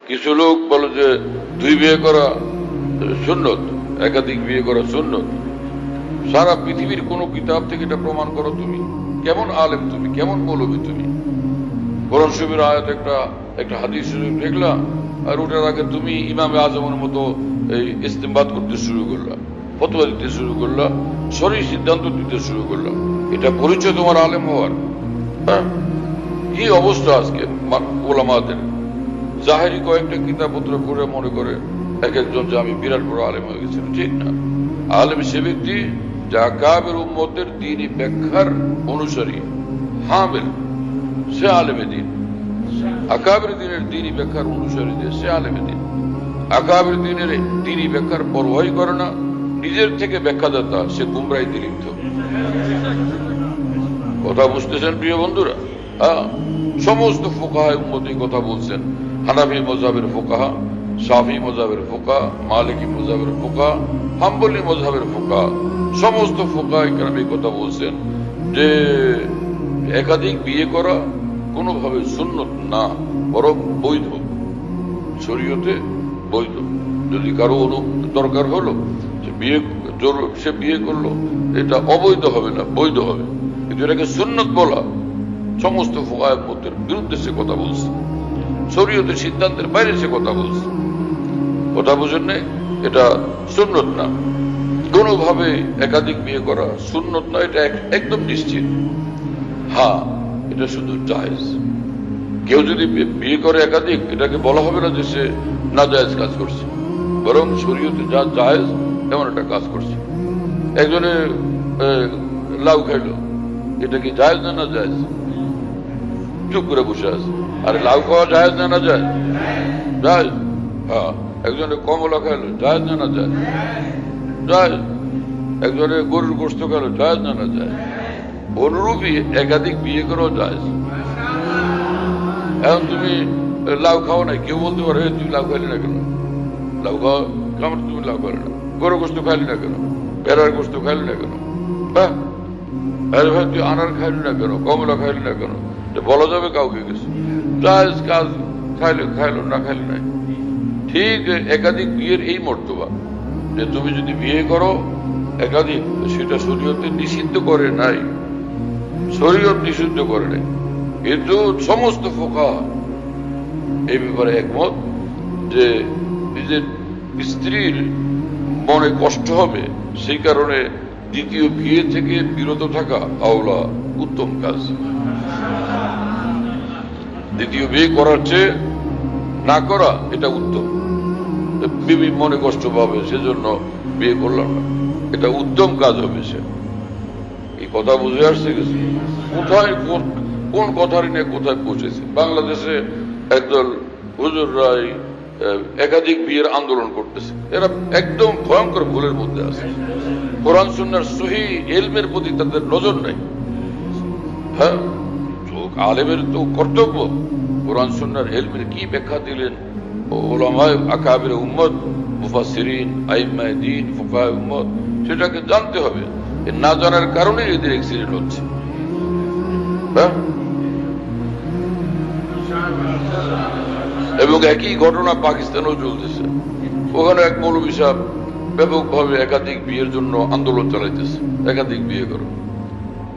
কিছু লোক বলে যে দুই বিয়ে করা সুন্নত, একাধিক বিয়ে করা সুন্নত। সারা পৃথিবীর কোন কিতাব থেকে এটা প্রমাণ করো তুমি। কেমন আলেম তুমি, কেমন মৌলবী তুমি? কোরআন শরীফের আয়াত একটা হাদিস শরীফ দেখলা, আর ওটার আগে তুমি ইমামে আজমের মতো এই ইস্তেমবাদ করতে শুরু করলা, ফতোয়া দিতে শুরু করলা, সরি সিদ্ধান্ত দিতে শুরু করলা। এটা পরিচয় তোমার আলেম হওয়ার? হ্যাঁ, কি অবস্থা আজকে ওলামাদের। জাহেরি কয়েকটা কিতাবপত্র পড়ে মনে করে এক একজন যে আমি বিরাট বড় আলেম হয়ে গেছি। ঠিক না। আলেম সে ব্যক্তি যা আকাবের উম্মতের দ্বীনি ব্যাখ্যার অনুসারী, হামিল, সে আলেমে দ্বীন। আকাবের দ্বীনের দ্বীনি ব্যাখ্যার অনুসারী যে সে আলেমে দ্বীন। আকাবের দ্বীনের দ্বীনি ব্যাখ্যার পরোয়াই করে না, নিজের থেকে ব্যাখ্যাদাতা, সে গুমরাহিতে লিপ্ত। কথা বুঝতেছেন প্রিয় বন্ধুরা? সমস্ত ফুকাহায়ে উম্মত এই কথা বলছেন। হানাফি মযহাবের ফুকাহা, শাফি মযহাবের ফুকাহা, মালিকি মযহাবের ফুকাহা, হাম্বলি মযহাবের ফুকাহা, সমস্ত ফুকাহায়ে কেরাম এই কথা বলছেন যে একাধিক বিয়ে করা কোনোভাবে সুন্নত না, বরং বৈধ, শরীয়তে বৈধ। যদি কারো দরকার হলো সে বিয়ে করলো, এটা অবৈধ হবে না, বৈধ হবে। কিন্তু এটাকে সুন্নত বলা সমস্ত ফুকাহায়ে উম্মতের বিরুদ্ধে সে কথা বলছে, শরীয়তের সিদ্ধান্তের বাইরে সে কথা বলছে। কথা বুঝেন নাই? এটা সুন্নত না, কোনোভাবে একাধিক বিয়ে করা সুন্নত না, এটা একদম নিশ্চিত। হ্যাঁ, এটা শুধু জায়েজ। কেউ যদি বিয়ে করে একাধিক, এটাকে বলা হবে না যে সে নাজায়েজ কাজ করছে, বরং শরীয়তে যা জায়েজ এমন একটা কাজ করছে। একজনে লাউ খাইলো, এটা কি জায়েজ না না জায়েজ? চুপ করে বসে আছে। আরে লাউ খাওয়া জায়েজ না না জায়েজ? জায়েজ। হ্যাঁ, একজনে কমলা খাইলো, জায়েজ না না জায়েজ? জায়েজ। একজনে গরুর গোশত খাইলো, জায়েজ না না জায়েজ? অনুরূপই একাধিক বিয়ে করাও জায়েজ। এখন তুমি লাউ খাও না, কেউ বলতে পারে তুই লাউ খাইলি না কেন? লাউ খাওয়া কেমন? তুমি লাউ খাইলি না, গরু গোশত খাইলি না কেন, পেরার গোশত খাইলি না কেন? হ্যাঁ, আরে ভাই তুই আনার খাইলি না কেন, কমলা খাইলি না কেন? বলা যাবে কাউকে কিছু? জায়েজ কাজ, খাইলো না খাইলে নাই। ঠিক একাধিক বিয়ের এই মর্তবা যে তুমি যদি বিয়ে করো একাধিক, সেটা শরীয়তে নিষিদ্ধ করে নাই, শরীয়ত নিষিদ্ধ করে নাই। কিন্তু সমস্ত ফুকাহা এই ব্যাপারে একমত যে নিজের স্ত্রীর মনে কষ্ট হবে, সেই কারণে দ্বিতীয় বিয়ে থেকে বিরত থাকা আওলা, উত্তম কাজ। দ্বিতীয় বিয়ে করার চেয়ে না করা এটা উত্তম। বিবি মনে কষ্ট পাবে, সেজন্য বিয়ে করলাম না, এটা উত্তম কাজ হবে। সে এই কথা বুঝে আসছে গেছে কোথায়, কোন কথারই নিয়ে কোথায় পৌঁছেছে। বাংলাদেশে একদল হুজুররা একাধিক বিয়ের আন্দোলন করতেছে। এরা একদম ভয়ঙ্কর ভুলের মধ্যে আছে। কোরআন সুন্নাহর সহিহ ইলমের প্রতি তাদের নজর নাই। হ্যাঁ, আলেমের তো কর্তব্য কোরআন সুন্নাহর ইলমের কি ব্যাখ্যা দিলেন উলামায়ে আকাবির উম্মত, মুফাসসিরিন, আইম্মায়ে দ্বীন, ফুকাহায়ে উম্মত, সেটাকে জানতে হবে। না জানার কারণে এদের অ্যাক্সিডেন্ট হচ্ছে। এবং একই ঘটনা পাকিস্তানেও চলতেছে। ওখানে এক মৌলভী সাহেব ব্যাপকভাবে একাধিক বিয়ের জন্য আন্দোলন চালাইতেছে, একাধিক বিয়ে করো।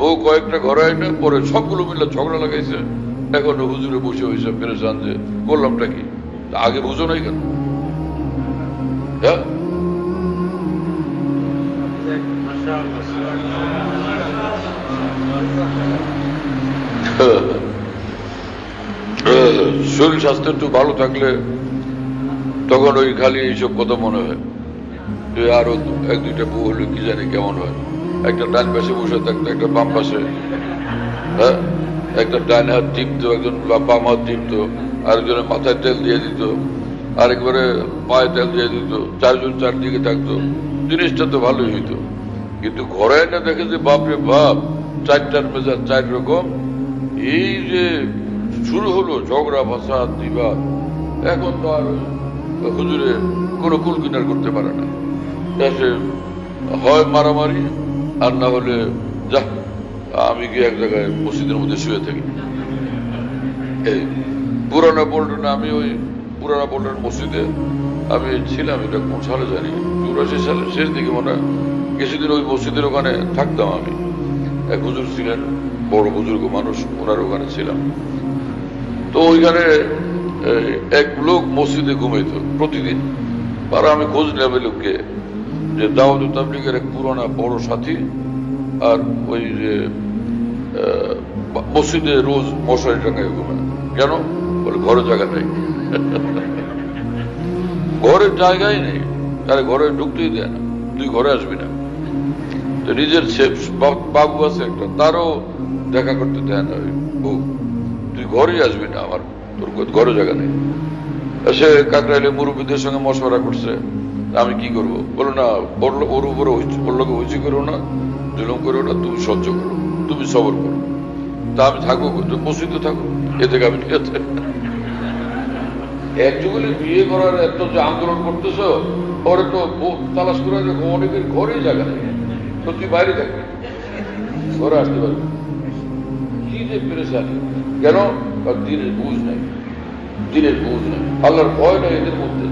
ও কয়েকটা ঘরে আইনে পরে সবগুলো মিলে ঝগড়া লাগাইছে। এখন হুজুরে বসে হয়েছে পেরেশান যে করলামটা কি, আগে বুঝো নাই কেন? হ্যাঁ, শরীর স্বাস্থ্য একটু ভালো থাকলে তখন ওই খালি এইসব কথা মনে হয় যে আরো এক দুইটা বউ হলে কি জানি কেমন হয়। একটা ডান পাশে বসে থাকতো, একটা বাম পাশে। হ্যাঁ, একটা ডান হাত টিপতো, একজন বাম হাত টিপতো, আরেকজনের মাথায় তেল দিয়ে দিত, আরেকবারে পায়ে তেল দিয়ে দিত, চারজন চারদিকে থাকতো। জিনিসটা তো ভালোই হইতো। কিন্তু ঘরে না দেখে যে বাপরে বাপ, চারটার মেজাজ চার রকম। এই যে শুরু হলো ঝগড়া ফাসাদ বিবাদ, এখন তো আর হুজুরে কোনো কুল কিনার করতে পারে না। হয় মারামারি, আর না হলে যা আমি গিয়ে এক জায়গায় মসজিদের মধ্যে শুয়ে থাকি। এই পুরানো পল্টনে আমি ওই পুরানা পল্টন মসজিদে আমি ছিলাম, এটা কোন সালে জানি 84 সালের শেষ দিকে মনে হয়, কিছুদিন ওই মসজিদের ওখানে থাকতাম আমি। এক হুজুর ছিলেন, বড় বুজুর্গ মানুষ, ওনার ওখানে ছিলাম। তো ওইখানে এক লোক মসজিদে ঘুমাইতো প্রতিদিন। আর আমি খোঁজ নেবে লোককে যে দাউদ তাবলীগের এক পুরানা বড় সাথী, আর ওই যে মসজিদে রোজ মশারি টাঙায় ঘুমায়। কেন? বলে ঘরে জায়গা নেই। ঘরের জায়গাই নেই, তাহলে ঘরে ঢুকতেই দেয় না, তুই ঘরে আসবি না। তো নিজের বাবু আছে একটা, তারও দেখা করতে দেয় না ওই বউ, তুই ঘরেই আসবি না, আমার তোর ঘরে জায়গা নেই। সে কাকরাইলে মুরব্বীদের সঙ্গে মশওয়ারা করছে, আমি কি করব? বলো না, ওর উপরে ওর লোকে হইচি করো না, জুলুম করো না, তুমি সহ্য করো, তুমি সবর করো। তা আমি থাকবো, মসজিদে থাকো, এ থেকে আমি ঠিক আছে। এক যুগলে বিয়ে করার এত যে আন্দোলন করতেছ, পরে তো তালাশ করে দেখো অনেকের ঘরেই জায়গা নেই, তো তুই বাইরে থাকবি, ঘরে আসতে পারবি। কি যে পেরেশানি! কেন? দিনের বুঝ নাই, দিনের বুঝ নাই, আল্লাহর ভয় নাই এদের মধ্যে।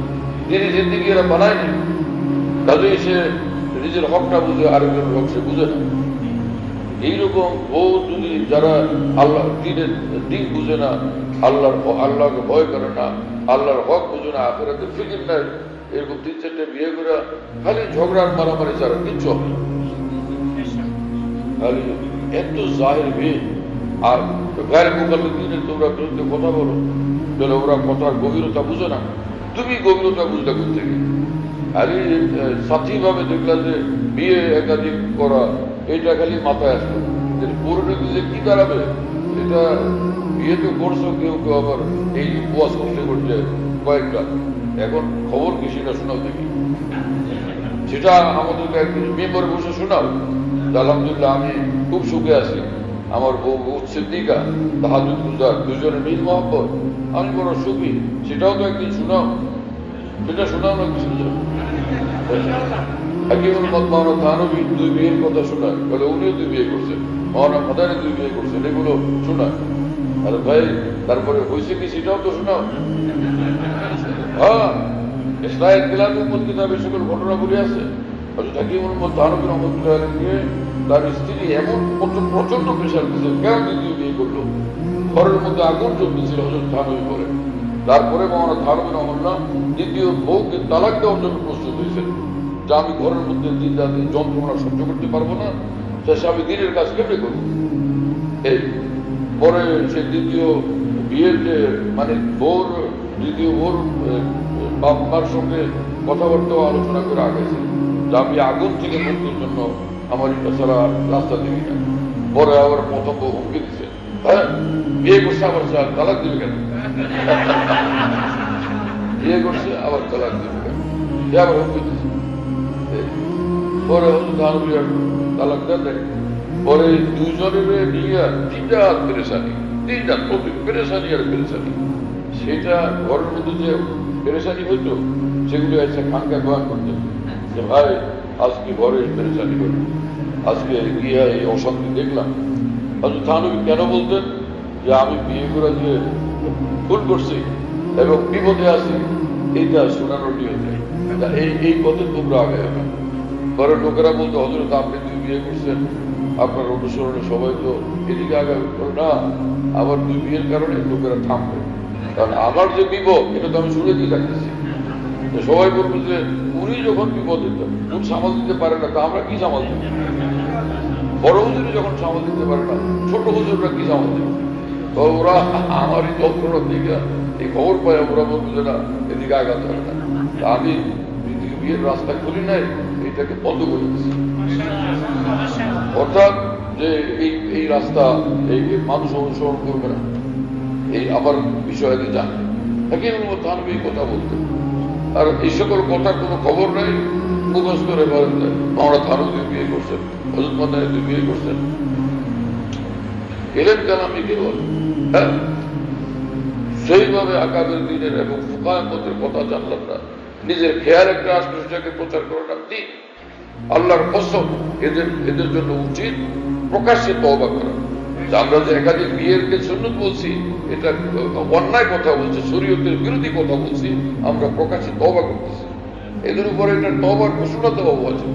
দিনের জিন্দিগি এরা বানায়নি, কাজেই সে নিজের হকটা বুঝে আরেকজনের হক সে বুঝে না। এইরকম বউ যদি যারা আল্লাহ দিনের দিন বুঝে না, আল্লাহকে ভয় করে না, আল্লাহর হক বুঝে না, আখিরাতের ফিকির নাই, এরকম 3-4টা বিয়ে করে খালি ঝগড়ার মারামারি ছাড়া কিচ্ছু হবে না। খালি এত জাহের বিয়ে। আর গায়ের মোকালে দিনে তোমরা বিরুদ্ধে কথা বলো, তাহলে ওরা কথার গভীরতা বুঝে না, তুমি গভীরতা বুঝলে কোথা থেকে? আরে সাথী ভাবে দেখলা যে বিয়ে একাধিক করা, এটা খালি মাথায় আসলো, পরিণতি যে কি দাঁড়াবে এটা। বিয়ে তো করছো, কেউ কেউ আবার এই উপবাস করতে করতে কয়েকটা, এখন খবর কি সেটা শোনাও দেখি, সেটা আমাদেরকে একদিন মেম্বারে বসে শোনাও। আলহামদুলিল্লাহ আমি খুব সুখে আছি, আমার বউ সিদ্দিকা, তাহাজ্জুদ গুজার, দুজনের মিল মহব্বত, আমি বড় সুখী, সেটাও তো একদিন শোনাও। সেটা শোনাও না কিছু। হাকিমুল হক মাওলানা থানভী 2 বিয়ের কথা শোনায়, বলে উনিও 2 বিয়ে করছেন, মাওলানা মাদানী 2 বিয়ে করছেন, এগুলো শোনায়। আরে ভাই, তারপরে হয়েছে কি সেটাও তো শোনাও। হ্যাঁ, ইসলাম ইনকিলাব উম্মত কিতাবে সকল ঘটনাগুলি আছে। হযরত হাকিমুল হক থানভী রহমাতুল্লাহ আলাইহি তার স্ত্রী এমন প্রচন্ড প্রেশার দিয়েছে, কেন 2 বিয়ে করলো, ঘরের মধ্যে আগুন জ্বলতেছিল, হযরত থানভী বলে। তারপরে মাওলানা থানভী রহমাতুল্লাহ দ্বিতীয় বউকে তালাক দেওয়ার জন্য প্রস্তুত হয়েছেন, যে আমি ঘরের মধ্যে দিন রাতে যন্ত্রণা সহ্য করতে পারবো না, শেষে আমি দিনের কাজ কেমনে করবো। এই পরে সে দ্বিতীয় বিয়ের যে মানে দ্বিতীয় বউর বাবার সঙ্গে কথাবার্তা আলোচনা করে আগেছে, যে আমি আগুন থেকে মুক্তির জন্য আমার এটা ছাড়া রাস্তা দেখি না। পরে আবার প্রথম বউ হুমকি দিচ্ছে, হ্যাঁ বিয়ে করছে আবার তালাক দিবে কেন? বিয়ে করছে আবার তালাক দিবে কেন? সে আবার হুমকি দিচ্ছে। পরে তালাক দেয়। পরে 2 জনের নিয়ে 3টা পেরেশানি, 3টা পেরেশানি আর পেরেশানি। সেটা ঘরের মধ্যে যে পেরেশানি হইতো, সেগুলো এসে খানকা বয়ান করতে, যে ভাই আজকে ঘরে পেরেশানি হইল, আজকে গিয়ে এই অশান্তি দেখলাম। হয়তো থানভী কেন বলতেন যে আমি বিয়ে করে যে ভুল করছি এবং বিপদে আছি, এইটা শোনানোর নিয়তে এই পথে তোমরা আগে হবে। ঘরের লোকেরা বলতো, হযরত আপনি 2 বিয়ে করছেন, আপনার অনুসরণে সবাই তো এদিকে আগে না, আবার 2 বিয়ের কারণে লোকেরা থামবে, কারণ আমার যে বিপদ এটা তো আমি শুনে দিয়ে থাকতেছি। সবাই বলবো যে উনি যখন বিপদে উনি সামাল দিতে পারে না, তা আমরা কি সামাল দেব? বড় হুজুরি যখন সামাল দিতে পারে না, ছোট হুজুররা কি সামাল দেবে? তো ওরা আমারই যন্ত্রণার দিকে এই খবর পায়, ওরা বলবো যে না এদিকে আগাতে হবে না। আমি বিয়ের রাস্তা খুলি নাই, এটাকে বন্ধ করে দিচ্ছি। অর্থাৎ যে এই রাস্তা এই মানুষ অনুসরণ করবে না, এই আবার বিষয়ে যান। হাকিমুল হক থানভী কথা বলতেন, আর এই সকল কথার কোনো খবর নেই, মুখস্থ করে বলেন আমরা থানভী বিয়ে করছেন, হযরত মাদানী বিয়ে করছেন। এলেন কালামি কেবল, হ্যাঁ সেইভাবে আকাবের দিনের এবং ফুকাহায়ে মতের কথা জানলাম না, নিজের খেয়াল একটা আসলে সেটাকে প্রচার করাটা দিন। আল্লাহর কসম, এদের জন্য উচিত প্রকাশ্যে তওবা করা, আমরা যে একাধিক বিয়েরকে সুন্নত বলছি, এটা অন্যায় কথা বলছে, শরীয়তের বিরোধী কথা বলছি, আমরা প্রকাশ্যে তওবা করতেছি। এদের উপরে এটা তওবার ঘোষণা দেওয়া আছে।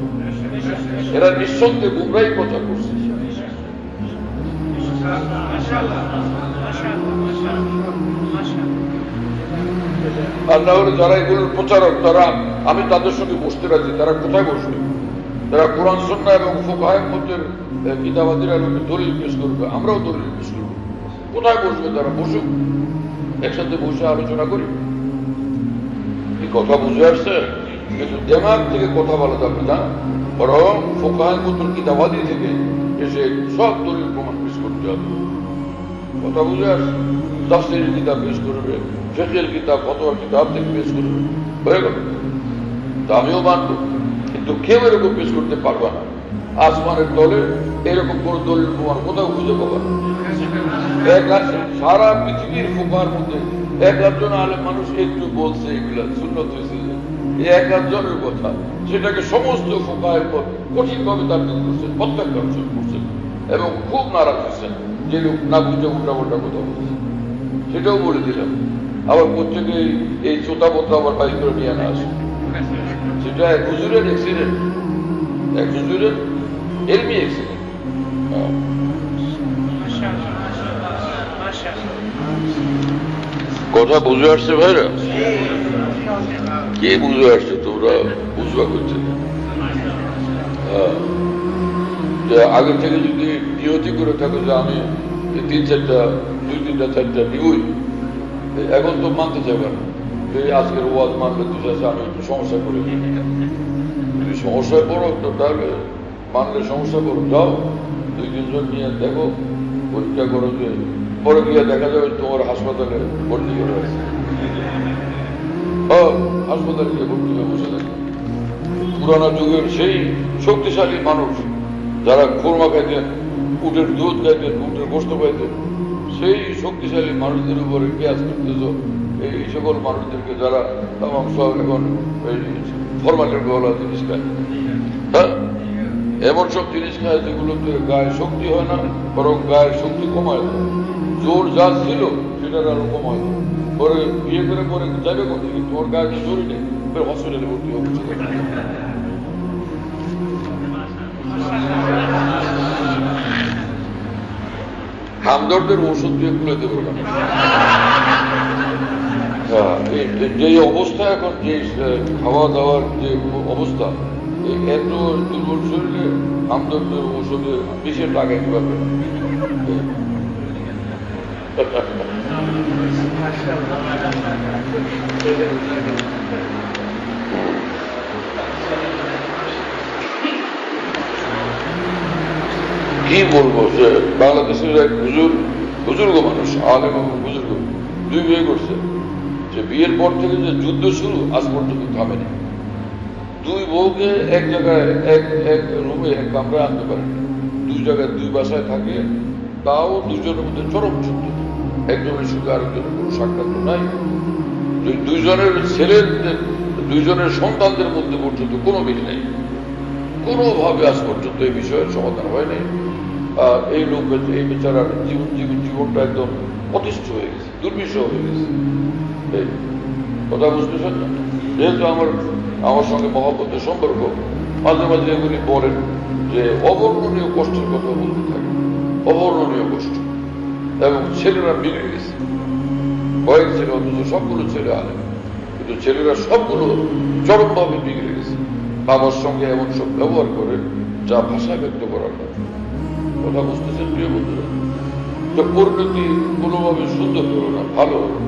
এরা নিঃসন্দেহে গুমরাহি প্রচার করছে। আর না হলে যারা এগুলোর প্রচারক, তারা, আমি তাদের সঙ্গে বসতে রাজি। তারা কোথায় বসবে? তারা কোরআন সুন্নাহ এবং ফুকাহায়ে মতের কিতাবাদের আলোকে দলিল পেশ করবে, আমরাও দলিল পেশ করবো। কোথায় বসবে তারা? বসুক, একসাথে বসে আলোচনা করি। এই কথা বুঝে আসছে? কিন্তু দেমাগ থেকে কথা বলা যাবে না, বরং ফুকাহায়ে মতের কিতাবাদি থেকে এসে সব দলিল প্রমাণ পেশ করতে হবে। কথা বুঝে আসছে? তাফসীরের কিতাব পেশ করবে, ফিকহের কিতাব, ফতোয়ার কিতাব থেকে পেশ করবে, হয়ে গেল। তা আমিও মানব, কিন্তু কেউ এরকম পেশ করতে পারবে না। আসমানের তলে এরকম কোন দলিল প্রমাণ কোথাও খুঁজে পাবে না। সারা পৃথিবীর ফুকাহার মধ্যে 1,00,000 জন আলেম মানুষ একটু বলছে এগুলা সুন্নত হয়েছে, এই 1,00,000 জনের কথা, সেটাকে সমস্ত ফুকাহায়ে কঠিন ভাবে তারবিদ করছেন, প্রত্যাখ্যান করছেন এবং খুব নারাজ হয়েছেন যে লোক না বুঝে উল্টাপাল্টা কথা বলছে। সেটাও বলে দিলাম। আবার প্রত্যেকে এই চোতা পত্র আবার বাড়ি করে নিয়ে আনা আসে। সেটা এক হুজুরের অ্যাক্সিডেন্ট, এক হুজুরের এলমি অ্যাক্সিডেন্ট। কথা বুঝে আসছে ভাইরা? কে বুঝে আসছে? তোমরা বুঝবা করছে না। আগে থেকে যদি নিয়তি করে থাকো যে আমি 3-4টা 2-3-4টা নিবই, এখন তো মানতে চাইবে না। আজকের ওয়াজ মানলে তুই আছে, আমি একটু সমস্যা করি। যদি সমস্যায় পড়ো তো তাহলে মানলে সমস্যা করো, যাও 2-3 জন নিয়ে দেখো, পরীক্ষা করো, যে পরে গিয়ে দেখা যাবে তোমার হাসপাতালে ভর্তি করে আছে। হাসপাতালে গিয়ে ভর্তি হয়ে বসে থাকে। পুরানো যুগের সেই শক্তিশালী মানুষ যারা খুরমা খাইতেন, উটের দুধ খাইতেন, উটের গোস্ত খাইতেন, সেই শক্তিশালী মানুষদের উপরে কেয়াস করতেছ এই সকল মানুষদেরকে, যারা তামাম সব এখন ফরমালিন গলা জিনিস খায়। হ্যাঁ, এমন সব জিনিস খায় যেগুলোতে গায়ে শক্তি হয় না, বরং গায়ের শক্তি কমায় দেয়। জোর যা ছিল সেটার আরো কমায় দেয়। পরে বিয়ে করে পরে যাবে কোথায়? কিন্তু ওর গায়ে জোরই নেই, হসপিটালে ভর্তি হচ্ছে। হামদর্দের ওষুধ দিয়ে তুলে দেবো না। যে অবস্থা এখন, যে খাওয়া দাওয়ার যে অবস্থা, এত দুর্বল শরীরে হামদর্দের ওষুধে বিষের টাকা কিভাবে? কি বলবো, যে বাংলাদেশের এক বুজুর্গ মানুষ, আলেম এবং বুজুর্গ, 2 বিয়ে করছে। যে বিয়ের পর থেকে যে যুদ্ধ শুরু আজ পর্যন্ত থামেনি। 2 বউকে এক জায়গায় এক রুমে এক কামরায় আনতে পারে, 2 জায়গায় 2 বাসায় থাকে, তাও 2 জনের মধ্যে চরম যুদ্ধ। একজনের সঙ্গে আরেকজনের কোনো সাক্ষাৎ নাই। 2 জনের ছেলের, 2 জনের সন্তানদের মধ্যে পর্যন্ত কোনো মিল নেই। কোনোভাবে আজ পর্যন্ত এই বিষয়ের সমাধান হয় নাই। এই লোক, এই বেচারার জীবনটা একদম অতিষ্ঠ হয়ে গেছে, দুর্বিষহ হয়ে গেছে। কথা বুঝতেছেন না? যেহেতু আমার সঙ্গে মহব্বতের সম্পর্ক, মাঝে মাঝে এগুলি বলেন যে অবর্ণনীয় কষ্টের কথা বলতে থাকে, অবর্ণনীয় কষ্ট। এবং ছেলেরা বিগড়ে গেছে, কয়েক ছেলে, অথচ সবগুলো ছেলে আলেম, কিন্তু ছেলেরা সবগুলো চরমভাবে বিগড়ে গেছে। বাবার সঙ্গে এমন সব ব্যবহার করে যা ভাষা ব্যক্ত করার কথা। কথা বুঝতেছেন প্রিয় বন্ধুরা? তো পরিণতি কোনোভাবে সুন্দর হলো না, ভালো হলো।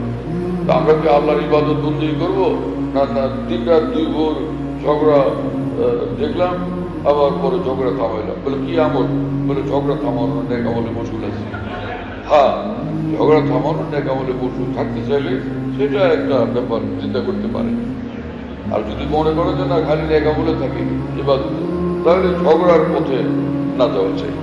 আমরা কি আল্লাহর ইবাদত বন্দী করবো? না, 3 রাত 2 ভোর ঝগড়া দেখলাম, আবার পরে ঝগড়া থামাইলাম। বলে কি আমল? বলে ঝগড়া থামানোর নেক আমলে মশগুল আছে। হ্যাঁ, ঝগড়া থামানোর নেক আমলে মশগুল থাকতে চাইলে সেটা একটা ব্যাপার চিন্তা করতে পারে। আর যদি মনে করে যে না খালি নেক আমলে থাকি ইবাদত, তাহলে ঝগড়ার পথে না যাওয়া চাই।